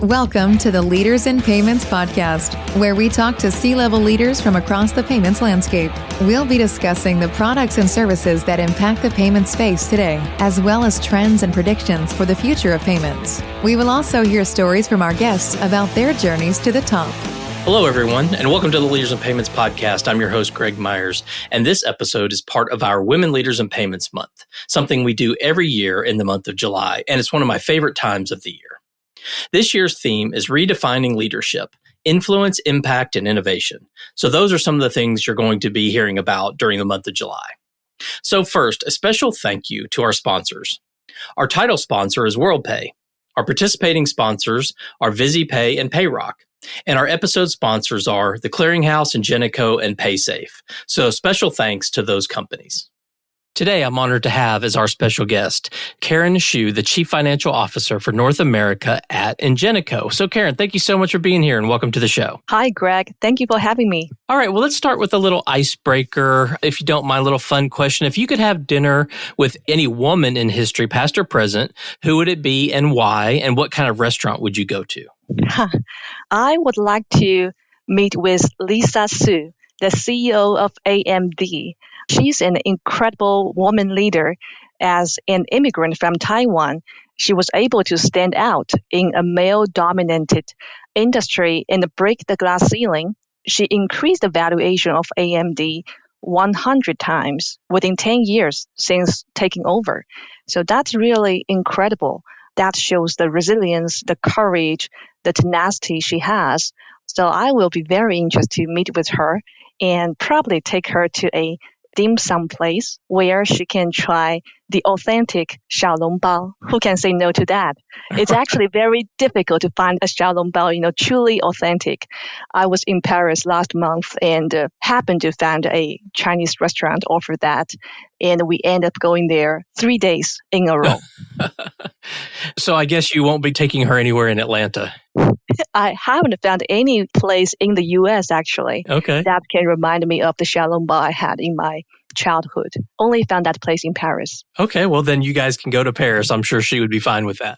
Welcome to the Leaders in Payments podcast, where we talk to C-level leaders from across the payments landscape. We'll be discussing the products and services that impact the payment space today, as well as trends and predictions for the future of payments. We will also hear stories from our guests about their journeys to the top. Hello, everyone, and welcome to the Leaders in Payments podcast. I'm your host, Greg Myers, and this episode is part of our Women Leaders in Payments Month, something we do every year in the month of July, and it's one of my favorite times of the year. This year's theme is redefining leadership, influence, impact, and innovation. So those are some of the things you're going to be hearing about during the month of July. So first, a special thank you to our sponsors. Our title sponsor is WorldPay. Our participating sponsors are VisiPay and PayRock. And our episode sponsors are The Clearinghouse, Ingenico, and PaySafe. So special thanks to those companies. Today, I'm honored to have as our special guest, Karen Shu, the Chief Financial Officer for North America at Ingenico. So Karen, thank you so much for being here and welcome to the show. Hi, Greg. Thank you for having me. All right, well, let's start with a little icebreaker. If you don't mind, a little fun question. If you could have dinner with any woman in history, past or present, who would it be and why? And what kind of restaurant would you go to? I would like to meet with Lisa Su, the CEO of AMD. She's an incredible woman leader. As an immigrant from Taiwan, she was able to stand out in a male-dominated industry and break the glass ceiling. She increased the valuation of AMD 100 times within 10 years since taking over. So that's really incredible. That shows the resilience, the courage, the tenacity she has. So I will be very interested to meet with her and probably take her to a dim sum place where she can try the authentic xiaolongbao. Who can say no to that? It's actually very difficult to find a xiaolongbao, truly authentic. I was in Paris last month and happened to find a Chinese restaurant offer that. And we end up going there 3 days in a row. So I guess you won't be taking her anywhere in Atlanta. I haven't found any place in the U.S. actually that can remind me of the xiaolongbao I had in my childhood. Only found that place in Paris. Okay, well then you guys can go to Paris. I'm sure she would be fine with that.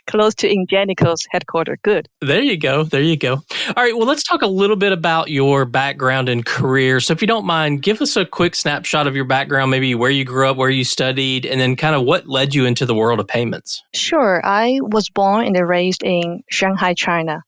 Close to Ingenico's headquarters. Good. There you go. All right, well let's talk a little bit about your background and career. So if you don't mind, give us a quick snapshot of your background, maybe where you grew up, where you studied, and then kind of what led you into the world of payments. Sure. I was born and raised in Shanghai, China.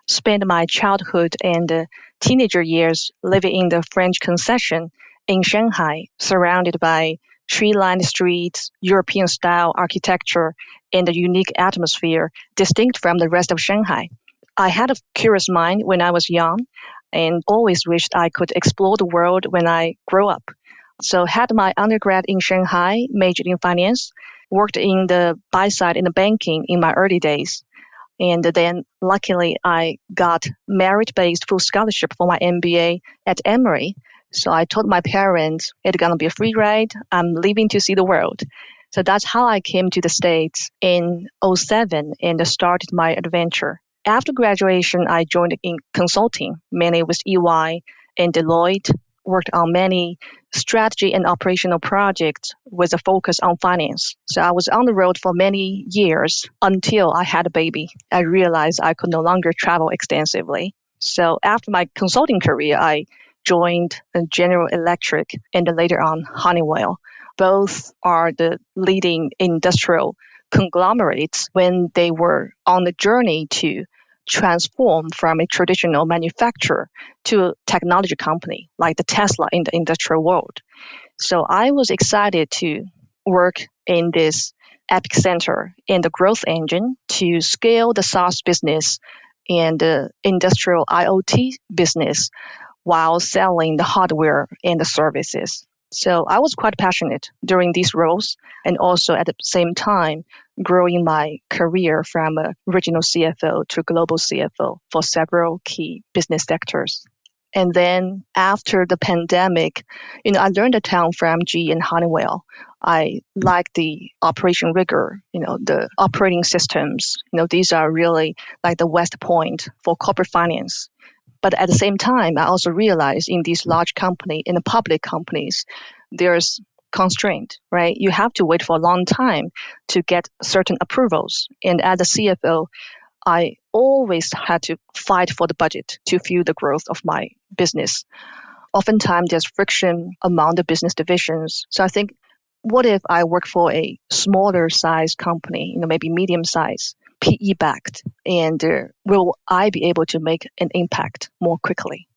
Spent my childhood and teenager years living in the French Concession in Shanghai, surrounded by tree-lined streets, European-style architecture, and a unique atmosphere distinct from the rest of Shanghai. I had a curious mind when I was young and always wished I could explore the world when I grow up. So had my undergrad in Shanghai, majored in finance, worked in the buy side in the banking in my early days. And then luckily I got merit-based full scholarship for my MBA at Emory. So I told my parents it's going to be a free ride. I'm leaving to see the world. So that's how I came to the States in 2007 and started my adventure. After graduation, I joined in consulting, mainly with EY and Deloitte, worked on many strategy and operational projects with a focus on finance. So I was on the road for many years until I had a baby. I realized I could no longer travel extensively. So after my consulting career, I joined General Electric and later on Honeywell. Both are the leading industrial conglomerates when they were on the journey to transform from a traditional manufacturer to a technology company like the Tesla in the industrial world. So I was excited to work in this epicenter in the growth engine to scale the SaaS business and the industrial IoT business while selling the hardware and the services. So I was quite passionate during these roles and also at the same time growing my career from a regional CFO to global CFO for several key business sectors. And then after the pandemic, I learned a ton from GE and Honeywell. I like the operation rigor, the operating systems. These are really like the West Point for corporate finance. But at the same time, I also realized in these large companies, in the public companies, there's constraint, right? You have to wait for a long time to get certain approvals. And as a CFO, I always had to fight for the budget to fuel the growth of my business. Oftentimes, there's friction among the business divisions. So I think, what if I work for a smaller size company, maybe medium size, PE backed, and will I be able to make an impact more quickly?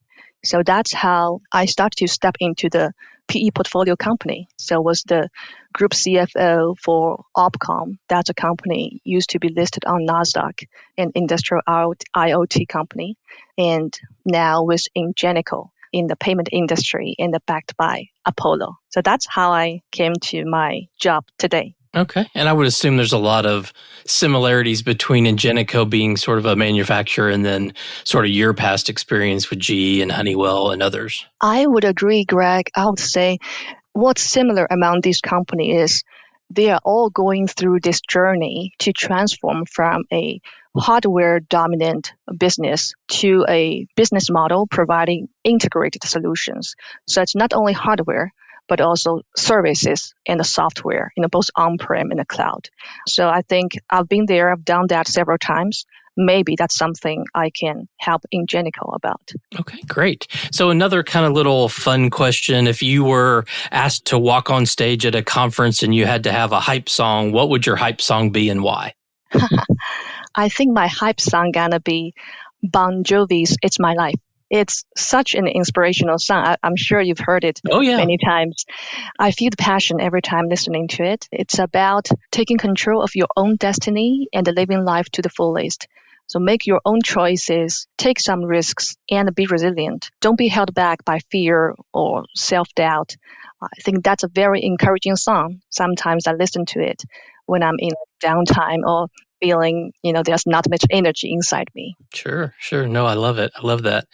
So that's how I started to step into the PE portfolio company. So was the group CFO for Opcom. That's a company used to be listed on NASDAQ, an industrial IoT company, and now with Ingenico in the payment industry and backed by Apollo. So that's how I came to my job today. Okay. And I would assume there's a lot of similarities between Ingenico being sort of a manufacturer and then sort of your past experience with GE and Honeywell and others. I would agree, Greg. I would say what's similar among these companies is they are all going through this journey to transform from a hardware-dominant business to a business model providing integrated solutions. So it's not only hardware, but also services and the software, both on-prem and the cloud. So I think I've been there, I've done that several times. Maybe that's something I can help Ingenico about. Okay, great. So another kind of little fun question. If you were asked to walk on stage at a conference and you had to have a hype song, what would your hype song be and why? I think my hype song gonna be Bon Jovi's It's My Life. It's such an inspirational song. I'm sure you've heard it many times. I feel the passion every time listening to it. It's about taking control of your own destiny and living life to the fullest. So make your own choices, take some risks, and be resilient. Don't be held back by fear or self-doubt. I think that's a very encouraging song. Sometimes I listen to it when I'm in downtime or feeling, there's not much energy inside me. Sure. No, I love it. I love that.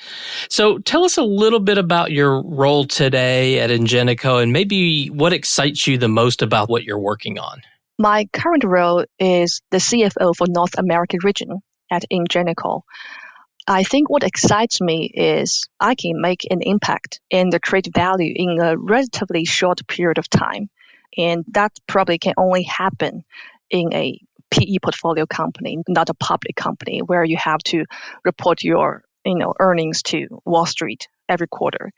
So tell us a little bit about your role today at Ingenico and maybe what excites you the most about what you're working on. My current role is the CFO for North American region at Ingenico. I think what excites me is I can make an impact and create value in a relatively short period of time. And that probably can only happen in a PE portfolio company, not a public company where you have to report your earnings to Wall Street every quarter.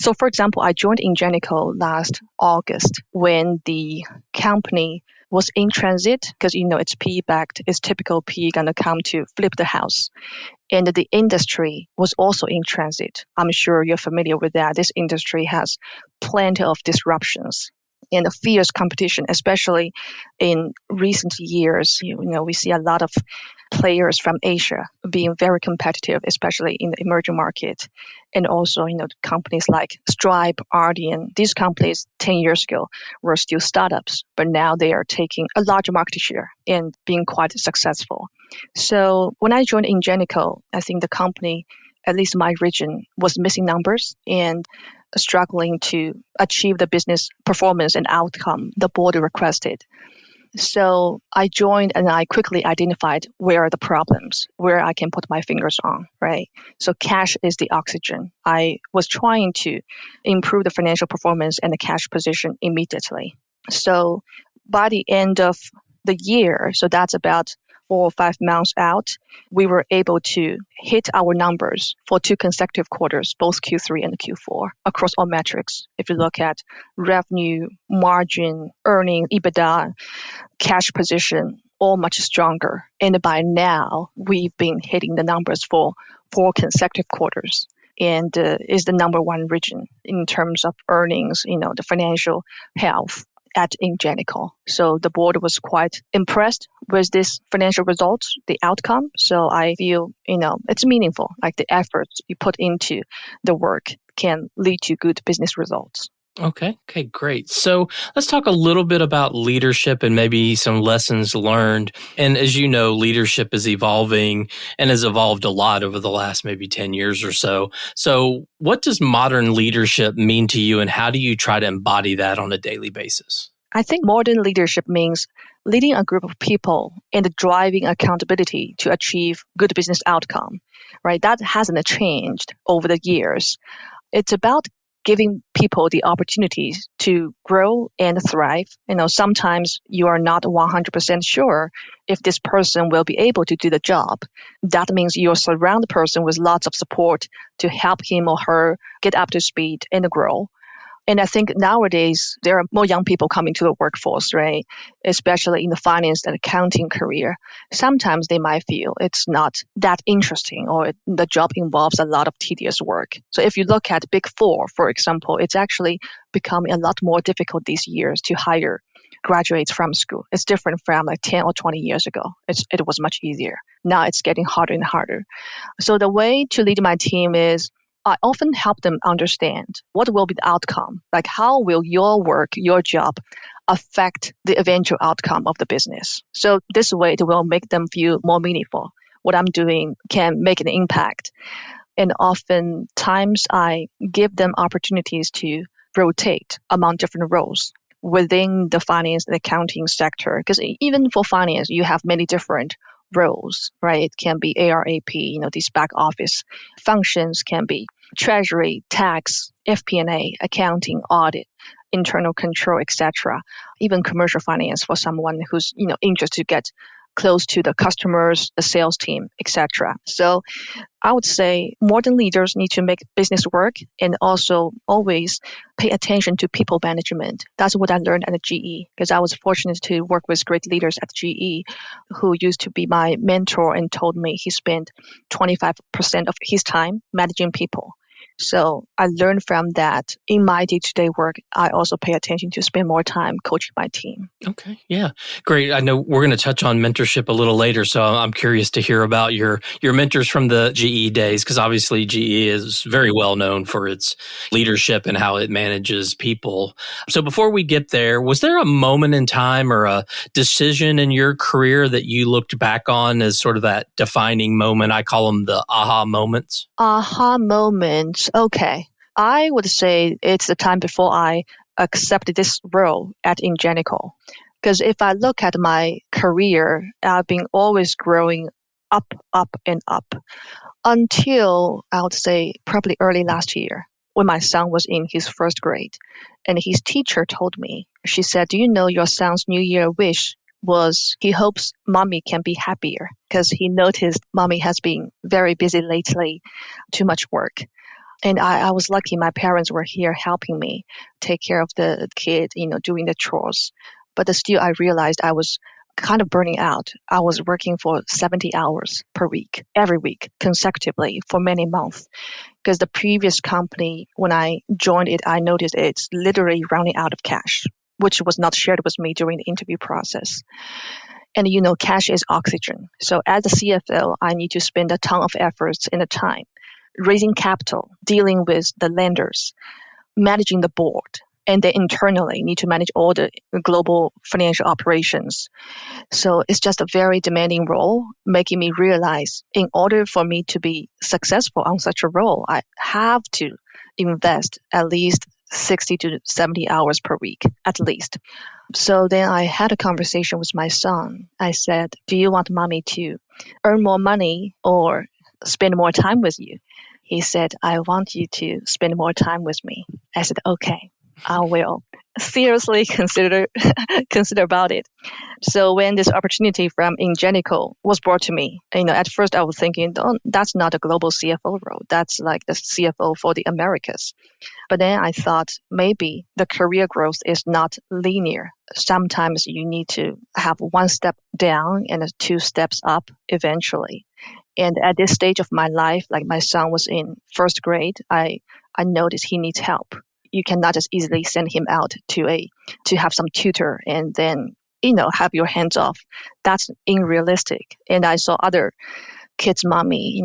So for example, I joined Ingenico last August when the company was in transit because it's PE backed. It's typical PE gonna come to flip the house. And the industry was also in transit. I'm sure you're familiar with that. This industry has plenty of disruptions and a fierce competition, especially in recent years. We see a lot of players from Asia being very competitive, especially in the emerging market. And also, companies like Stripe, Ardian, these companies 10 years ago were still startups, but now they are taking a large market share and being quite successful. So when I joined Ingenico, I think the company, at least my region, was missing numbers and struggling to achieve the business performance and outcome the board requested. So I joined and I quickly identified where are the problems, where I can put my fingers on, right? So cash is the oxygen. I was trying to improve the financial performance and the cash position immediately. So by the end of the year, so that's about 4 or 5 months out, we were able to hit our numbers for 2 consecutive quarters, both Q3 and Q4, across all metrics. If you look at revenue, margin, earnings, EBITDA, cash position, all much stronger. And by now, we've been hitting the numbers for 4 consecutive quarters. And is the number one region in terms of earnings, the financial health at Ingenico. So the board was quite impressed with this financial results, the outcome. So I feel, it's meaningful, like the efforts you put into the work can lead to good business results. Okay, great. So let's talk a little bit about leadership and maybe some lessons learned. And as you know, leadership is evolving and has evolved a lot over the last maybe 10 years or so. So what does modern leadership mean to you and how do you try to embody that on a daily basis? I think modern leadership means leading a group of people and driving accountability to achieve good business outcome, right? That hasn't changed over the years. It's about giving people the opportunities to grow and thrive. Sometimes you are not 100% sure if this person will be able to do the job. That means you surround the person with lots of support to help him or her get up to speed and grow. And I think nowadays there are more young people coming to the workforce, right? Especially in the finance and accounting career. Sometimes they might feel it's not that interesting or the job involves a lot of tedious work. So if you look at Big Four, for example, it's actually becoming a lot more difficult these years to hire graduates from school. It's different from like 10 or 20 years ago. It was much easier. Now it's getting harder and harder. So the way to lead my team is I often help them understand what will be the outcome, like how will your work, your job affect the eventual outcome of the business. So this way it will make them feel more meaningful. What I'm doing can make an impact. And oftentimes I give them opportunities to rotate among different roles within the finance and accounting sector. Because even for finance, you have many different roles, right? It can be ARAP, these back office functions can be treasury, tax, FP&A, accounting, audit, internal control, etc. Even commercial finance for someone who's, interested to get close to the customers, the sales team, etc. So I would say modern leaders need to make business work and also always pay attention to people management. That's what I learned at GE, because I was fortunate to work with great leaders at GE who used to be my mentor and told me he spent 25% of his time managing people. So I learned from that. In my day-to-day work, I also pay attention to spend more time coaching my team. Okay. Yeah. Great. I know we're going to touch on mentorship a little later, so I'm curious to hear about your mentors from the GE days, because obviously GE is very well known for its leadership and how it manages people. So before we get there, was there a moment in time or a decision in your career that you looked back on as sort of that defining moment? I call them the aha moments. Aha moments. Okay. I would say it's the time before I accepted this role at Ingenico. Because if I look at my career, I've been always growing up, and up until I would say probably early last year when my son was in his first grade. And his teacher told me, she said, "Do you know your son's New Year wish was he hopes mommy can be happier because he noticed mommy has been very busy lately, too much work." And I was lucky my parents were here helping me take care of the kid, doing the chores. But still, I realized I was kind of burning out. I was working for 70 hours per week, every week, consecutively for many months. Because the previous company, when I joined it, I noticed it's literally running out of cash, which was not shared with me during the interview process. And cash is oxygen. So as a CFO, I need to spend a ton of efforts and time raising capital, dealing with the lenders, managing the board, and then internally need to manage all the global financial operations. So it's just a very demanding role, making me realize in order for me to be successful on such a role, I have to invest at least 60 to 70 hours per week, at least. So then I had a conversation with my son. I said, "Do you want mommy to earn more money or spend more time with you?" He said, "I want you to spend more time with me." I said, "Okay, I will seriously consider about it." So when this opportunity from Ingenico was brought to me, at first I was thinking, "Oh, that's not a global CFO role. That's like the CFO for the Americas." But then I thought maybe the career growth is not linear. Sometimes you need to have one step down and 2 steps up eventually. And at this stage of my life, like my son was in first grade, I noticed he needs help. You cannot just easily send him out to have some tutor and then, have your hands off. That's unrealistic. And I saw other kids' mommy,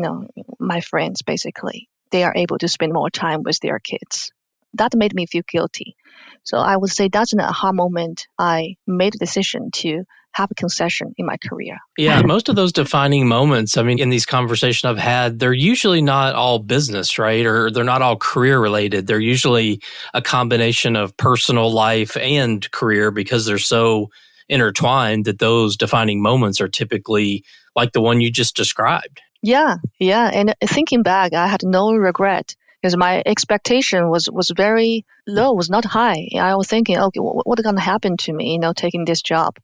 my friends basically, they are able to spend more time with their kids. That made me feel guilty. So I would say that's an aha moment. I made a decision to have a concession in my career. Yeah, most of those defining moments, in these conversations I've had, they're usually not all business, right? Or they're not all career related. They're usually a combination of personal life and career because they're so intertwined that those defining moments are typically like the one you just described. Yeah. And thinking back, I had no regret because my expectation was very low, was not high. I was thinking, okay, what's going to happen to me, taking this job?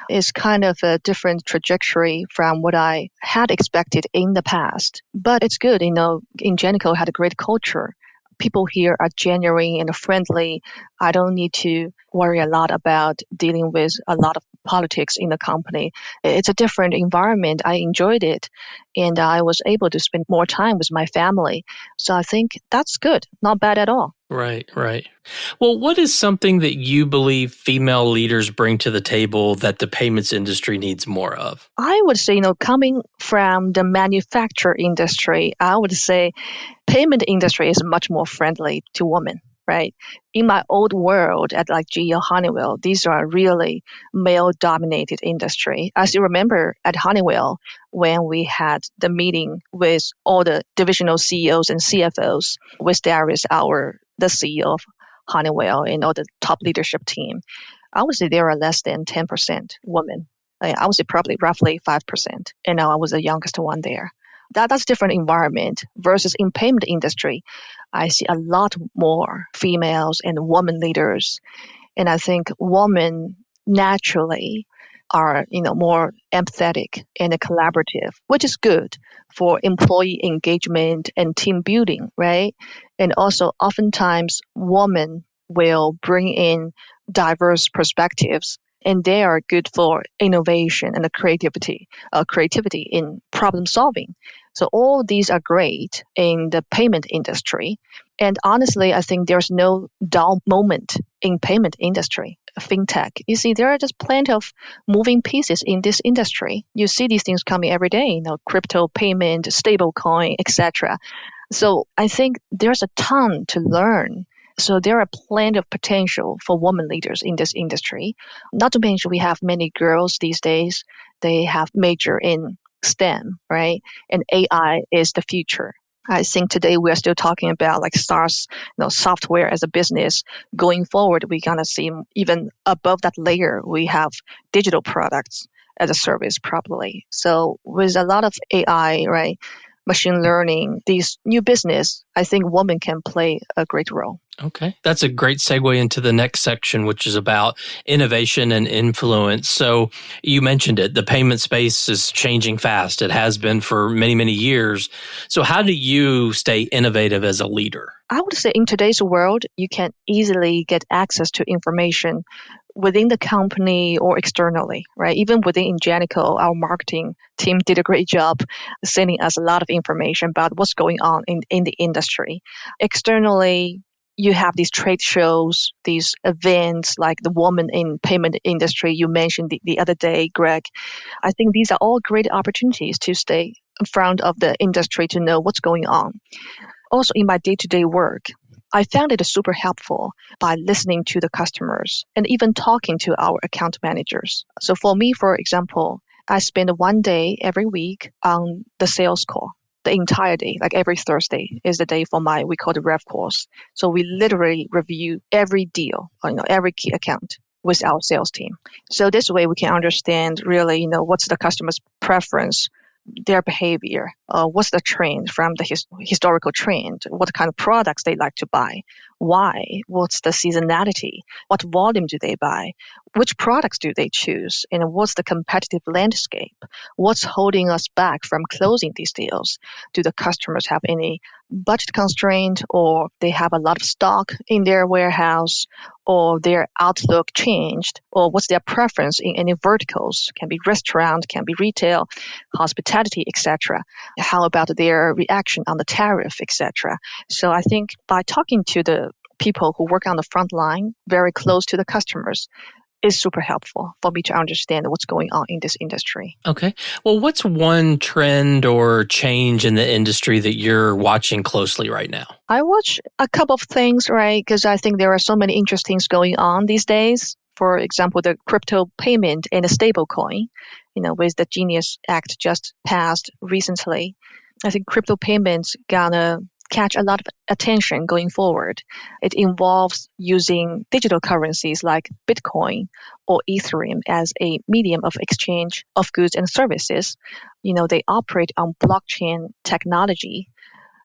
It's kind of a different trajectory from what I had expected in the past. But it's good, Ingenico had a great culture. People here are genuine and friendly. I don't need to worry a lot about dealing with a lot of politics in the company. It's a different environment. I enjoyed it, and I was able to spend more time with my family. So I think that's good, not bad at all. Right, right. Well, what is something that you believe female leaders bring to the table that the payments industry needs more of? I would say, coming from the manufacture industry, I would say payment industry is much more friendly to women, right? In my old world at like GE and Honeywell, these are really male-dominated industry. I still remember at Honeywell when we had the meeting with all the divisional CEOs and CFOs, with Darius, the CEO of Honeywell, and all the top leadership team. I would say there are less than 10% women. I would say probably roughly 5%. And I was the youngest one there. That's different environment versus in payment industry. I see a lot more females and women leaders. And I think women naturally are, more empathetic and collaborative, which is good for employee engagement and team building, right? And also oftentimes women will bring in diverse perspectives, and they are good for innovation and creativity in problem solving. So all these are great in the payment industry. And honestly, I think there's no dull moment in payment industry, fintech. You see, there are just plenty of moving pieces in this industry. You see these things coming every day, crypto payment, stable coin, etc. So I think there's a ton to learn. So there are plenty of potential for women leaders in this industry. Not to mention we have many girls these days. They have major in STEM, right? And AI is the future. I think today we are still talking about like SaaS, software as a business. Going forward, we're gonna see even above that layer, we have digital products as a service probably. So with a lot of AI, right, machine learning, these new business, I think women can play a great role. Okay. That's a great segue into the next section, which is about innovation and influence. So you mentioned it, the payment space is changing fast. It has been for many, many years. So how do you stay innovative as a leader? I would say in today's world, you can easily get access to information within the company or externally, right? Even within Ingenico, our marketing team did a great job sending us a lot of information about what's going on in the industry. Externally, you have these trade shows, these events like the Woman in Payment Industry you mentioned the other day, Greg. I think these are all great opportunities to stay in front of the industry to know what's going on. Also, in my day-to-day work, I found it super helpful by listening to the customers and even talking to our account managers. So for me, for example, I spend one day every week on the sales call. The entire day, like every Thursday is the day for we call the rev course. So we literally review every deal, every key account with our sales team. So this way we can understand really, what's the customer's preference, their behavior, what's the trend from the historical trend, what kind of products they like to buy, why, what's the seasonality, what volume do they buy, which products do they choose, and what's the competitive landscape, what's holding us back from closing these deals. Do the customers have any budget constraint, or they have a lot of stock in their warehouse, or their outlook changed, or what's their preference in any verticals, can be restaurant, can be retail, hospitality, etc. How about their reaction on the tariff, etc. So I think by talking to the people who work on the front line, very close to the customers, is super helpful for me to understand what's going on in this industry. Okay. Well, what's one trend or change in the industry that you're watching closely right now? I watch a couple of things, right? Because I think there are so many interesting things going on these days. For example, the crypto payment and the stable coin, with the Genius Act just passed recently. I think crypto payments gonna catch a lot of attention going forward. It involves using digital currencies like Bitcoin or Ethereum as a medium of exchange of goods and services. They operate on blockchain technology.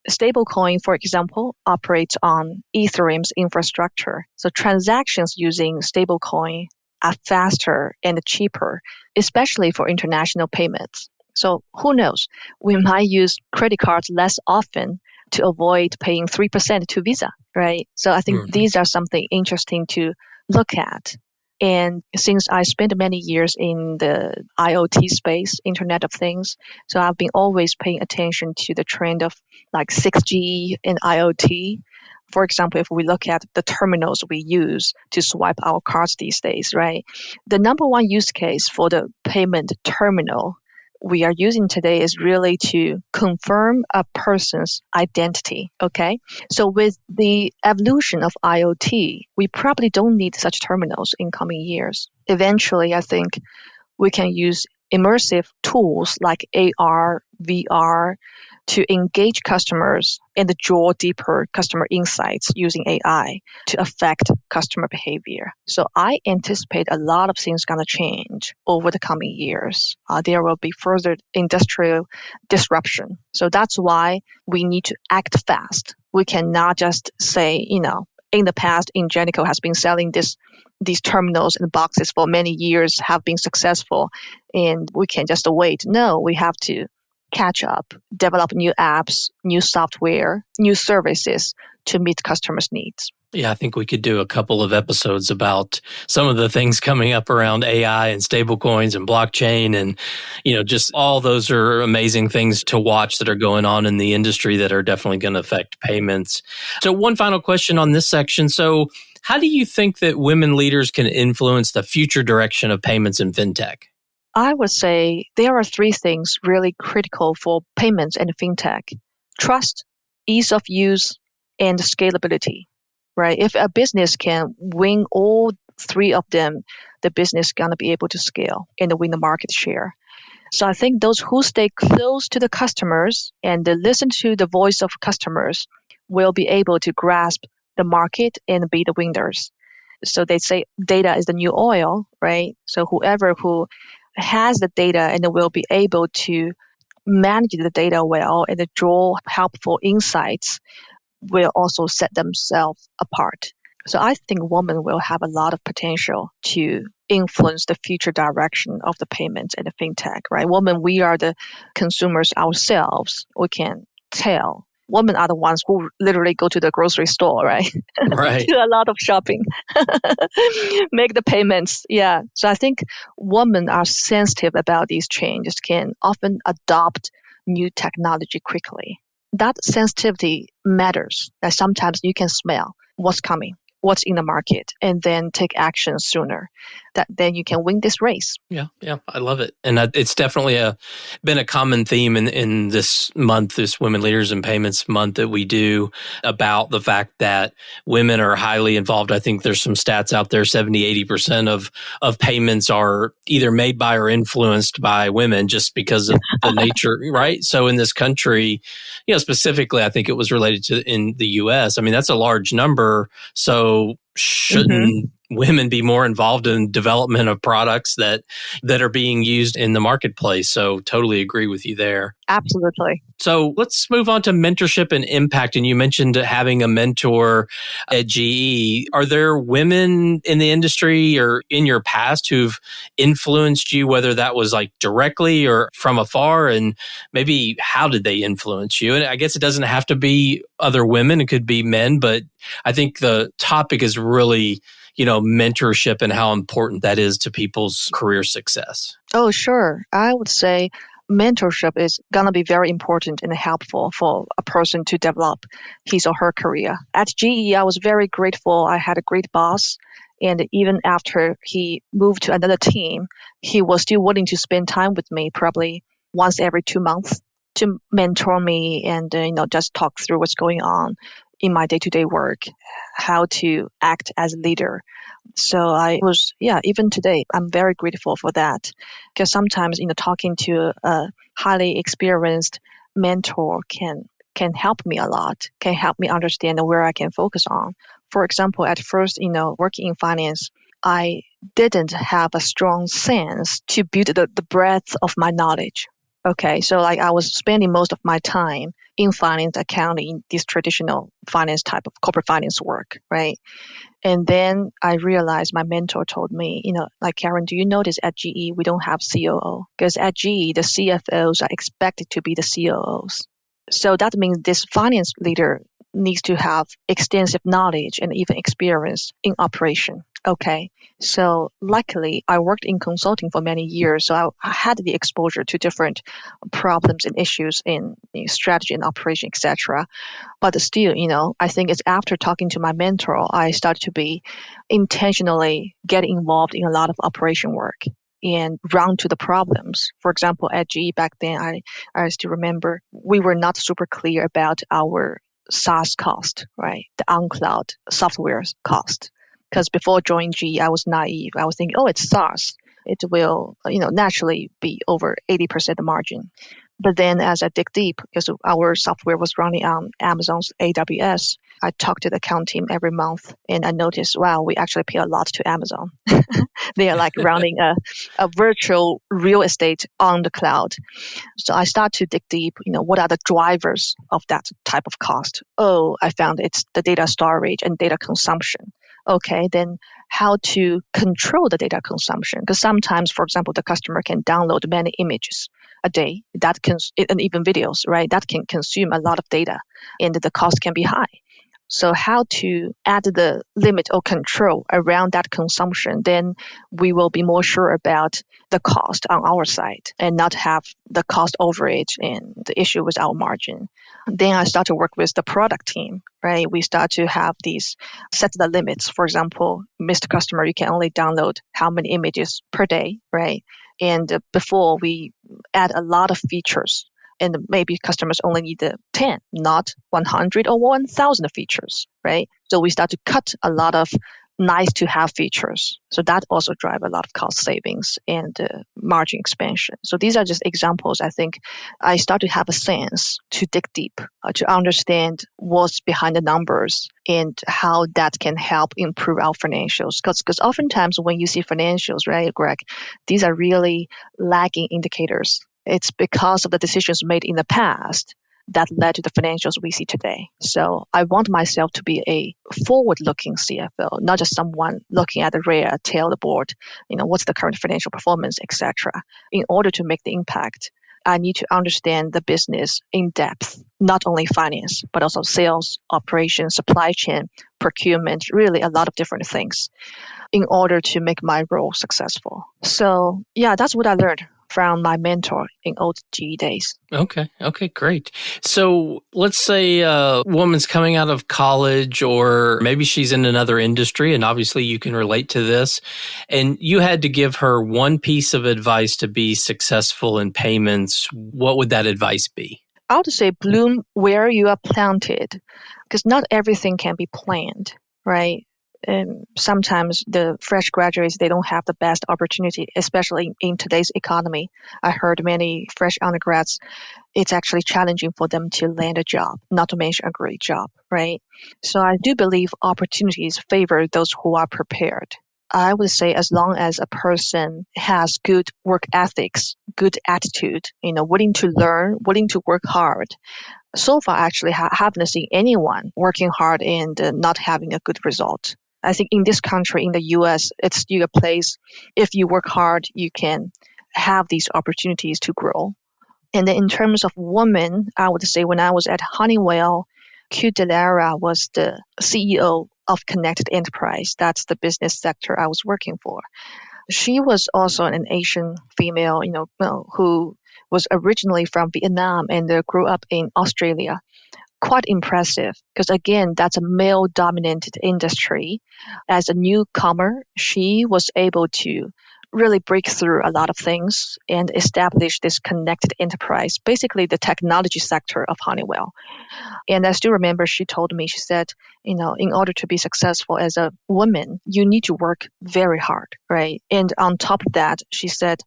Stablecoin, for example, operates on Ethereum's infrastructure. So transactions using stablecoin are faster and cheaper, especially for international payments. So who knows? We might use credit cards less often to avoid paying 3% to Visa, right? So I think these are something interesting to look at. And since I spent many years in the IoT space, Internet of Things, so I've been always paying attention to the trend of like 6G and IoT. For example, if we look at the terminals we use to swipe our cards these days, right? The number one use case for the payment terminal we are using today is really to confirm a person's identity, okay? So with the evolution of IoT, we probably don't need such terminals in coming years. Eventually, I think we can use immersive tools like AR, VR to engage customers and draw deeper customer insights using AI to affect customer behavior. So I anticipate a lot of things going to change over the coming years. There will be further industrial disruption. So that's why we need to act fast. We cannot just say, in the past, Ingenico has been selling these terminals and boxes for many years, have been successful, and we can just wait. No, we have to catch up, develop new apps, new software, new services to meet customers' needs. Yeah, I think we could do a couple of episodes about some of the things coming up around AI and stablecoins and blockchain. And, just all those are amazing things to watch that are going on in the industry that are definitely going to affect payments. So one final question on this section. So how do you think that women leaders can influence the future direction of payments in fintech? I would say there are three things really critical for payments and fintech: trust, ease of use, and scalability, right? If a business can win all three of them, the business is going to be able to scale and win the market share. So I think those who stay close to the customers and listen to the voice of customers will be able to grasp the market and be the winners. So they say data is the new oil, right? So whoever who has the data and will be able to manage the data well and draw helpful insights will also set themselves apart. So I think women will have a lot of potential to influence the future direction of the payments and the fintech, right? Women, we are the consumers ourselves. We can tell. Women are the ones who literally go to the grocery store, right? Right. Do a lot of shopping, make the payments. Yeah. So I think women are sensitive about these changes, can often adopt new technology quickly. That sensitivity matters. That sometimes you can smell what's coming, what's in the market, and then take action sooner. That then you can win this race. Yeah, I love it. And it's definitely been a common theme in this month, this Women Leaders in Payments month that we do, about the fact that women are highly involved. I think there's some stats out there, 70-80% of payments are either made by or influenced by women just because of the nature, right? So in this country, specifically, I think it was related to in the US. I mean, that's a large number. So shouldn't women be more involved in development of products that are being used in the marketplace? So totally agree with you there. Absolutely. So let's move on to mentorship and impact. And you mentioned having a mentor at GE. Are there women in the industry or in your past who've influenced you, whether that was like directly or from afar? And maybe how did they influence you? And I guess it doesn't have to be other women. It could be men. But I think the topic is really, mentorship and how important that is to people's career success. Oh, sure. I would say mentorship is going to be very important and helpful for a person to develop his or her career. At GE, I was very grateful. I had a great boss. And even after he moved to another team, he was still willing to spend time with me, probably once every 2 months, to mentor me and just talk through what's going on in my day-to-day work, how to act as a leader. So I was, even today, I'm very grateful for that, because sometimes, talking to a highly experienced mentor can help me a lot, can help me understand where I can focus on. For example, at first, working in finance, I didn't have a strong sense to build the breadth of my knowledge. Okay, so like I was spending most of my time in finance, accounting, this traditional finance type of corporate finance work, right? And then I realized my mentor told me, like, Karen, do you notice at GE we don't have COO? Because at GE, the CFOs are expected to be the COOs. So that means this finance leader needs to have extensive knowledge and even experience in operation. Okay, so luckily I worked in consulting for many years, so I had the exposure to different problems and issues in strategy and operation, etc. But still, I think it's after talking to my mentor, I started to be intentionally get involved in a lot of operation work and round to the problems. For example, at GE back then, I still remember we were not super clear about our SaaS cost, right? The on-cloud software cost. Because before joining GE, I was naive. I was thinking, oh, it's SaaS. It will, naturally be over 80% margin. But then as I dig deep, because our software was running on Amazon's AWS, I talked to the account team every month and I noticed, wow, we actually pay a lot to Amazon. They are like running a virtual real estate on the cloud. So I start to dig deep, what are the drivers of that type of cost? Oh, I found it's the data storage and data consumption. Okay, then how to control the data consumption? Because sometimes, for example, the customer can download many images a day, and even videos, right? That can consume a lot of data and the cost can be high. So how to add the limit or control around that consumption, then we will be more sure about the cost on our side and not have the cost overage and the issue with our margin. Then I start to work with the product team, right? We start to have these set the limits. For example, Mr. Customer, you can only download how many images per day, right? And before we add a lot of features. And maybe customers only need 10, not 100 or 1,000 features, right? So we start to cut a lot of nice to have features. So that also drive a lot of cost savings and margin expansion. So these are just examples. I think I start to have a sense to dig deep, to understand what's behind the numbers and how that can help improve our financials. Because oftentimes when you see financials, right, Greg, these are really lagging indicators. It's because of the decisions made in the past that led to the financials we see today. So I want myself to be a forward-looking CFO, not just someone looking at the rear tail the board, what's the current financial performance, etc. In order to make the impact, I need to understand the business in depth, not only finance, but also sales, operations, supply chain, procurement, really a lot of different things in order to make my role successful. So yeah, that's what I learned from my mentor in old GE days. Okay, great. So let's say a woman's coming out of college or maybe she's in another industry, and obviously you can relate to this, and you had to give her one piece of advice to be successful in payments. What would that advice be? I would say bloom where you are planted, because not everything can be planned, right? And sometimes the fresh graduates, they don't have the best opportunity, especially in today's economy. I heard many fresh undergrads, it's actually challenging for them to land a job, not to mention a great job, right? So I do believe opportunities favor those who are prepared. I would say as long as a person has good work ethics, good attitude, willing to learn, willing to work hard. So far, actually, haven't seen anyone working hard and not having a good result. I think in this country, in the US, it's still a place, if you work hard, you can have these opportunities to grow. And then in terms of women, I would say when I was at Honeywell, Q Delara was the CEO of Connected Enterprise. That's the business sector I was working for. She was also an Asian female, who was originally from Vietnam and grew up in Australia. Quite impressive because, again, that's a male-dominated industry. As a newcomer, she was able to really break through a lot of things and establish this connected enterprise, basically the technology sector of Honeywell. And I still remember she told me, she said, in order to be successful as a woman, you need to work very hard, right? And on top of that, she said,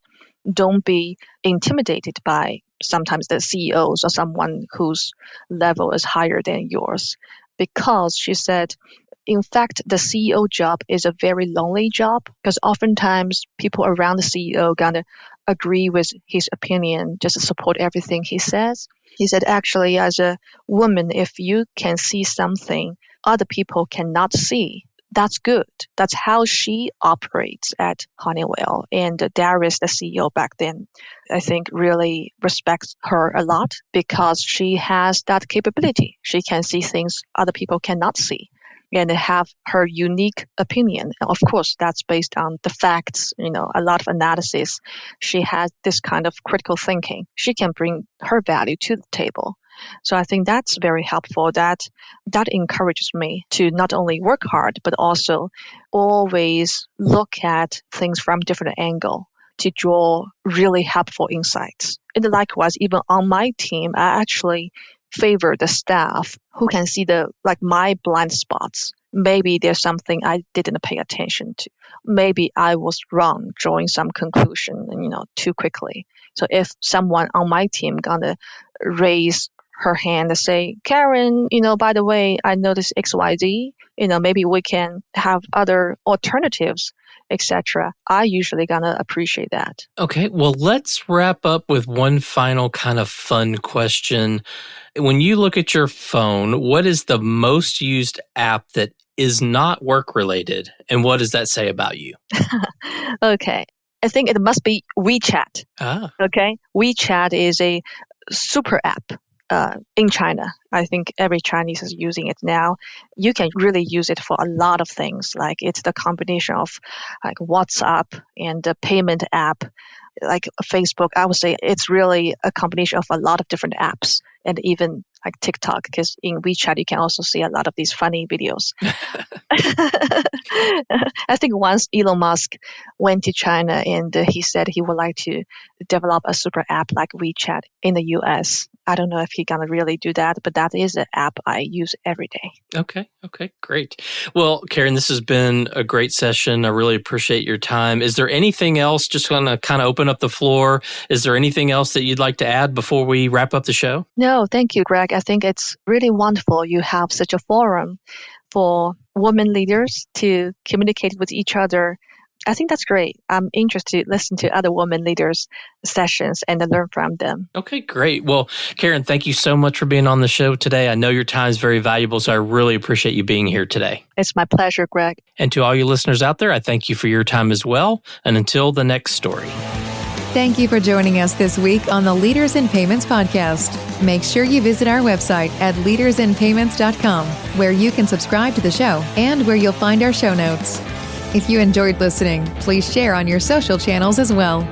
don't be intimidated by sometimes the CEOs or someone whose level is higher than yours. Because she said, in fact, the CEO job is a very lonely job because oftentimes people around the CEO gonna agree with his opinion, just support everything he says. He said, actually, as a woman, if you can see something other people cannot see, that's good. That's how she operates at Honeywell. And Darius, the CEO back then, I think really respects her a lot because she has that capability. She can see things other people cannot see and have her unique opinion. Of course, that's based on the facts, a lot of analysis. She has this kind of critical thinking. She can bring her value to the table. So I think that's very helpful. That encourages me to not only work hard, but also always look at things from different angle to draw really helpful insights. And likewise, even on my team, I actually favor the staff who can see my blind spots. Maybe there's something I didn't pay attention to. Maybe I was wrong drawing some conclusion, too quickly. So if someone on my team gonna raise her hand and say, Karen, by the way, I noticed XYZ, maybe we can have other alternatives, etc. I usually gonna appreciate that. Okay, well, let's wrap up with one final kind of fun question. When you look at your phone, what is the most used app that is not work-related, and what does that say about you? Okay, I think it must be WeChat. Okay, WeChat is a super app. In China, I think every Chinese is using it now. You can really use it for a lot of things. Like it's the combination of like WhatsApp and the payment app, like Facebook. I would say it's really a combination of a lot of different apps and even like TikTok, because in WeChat you can also see a lot of these funny videos. I think once Elon Musk went to China and he said he would like to develop a super app like WeChat in the US. I don't know if he's going to really do that, but that is an app I use every day. Okay, great. Well, Karen, this has been a great session. I really appreciate your time. Is there anything else, just going to kind of open up the floor, is there anything else that you'd like to add before we wrap up the show? No, thank you, Greg. I think it's really wonderful you have such a forum for women leaders to communicate with each other. I think that's great. I'm interested to listen to other women leaders' sessions and learn from them. Okay, great. Well, Karen, thank you so much for being on the show today. I know your time is very valuable, so I really appreciate you being here today. It's my pleasure, Greg. And to all you listeners out there, I thank you for your time as well. And until the next story. Thank you for joining us this week on the Leaders in Payments podcast. Make sure you visit our website at leadersinpayments.com, where you can subscribe to the show and where you'll find our show notes. If you enjoyed listening, please share on your social channels as well.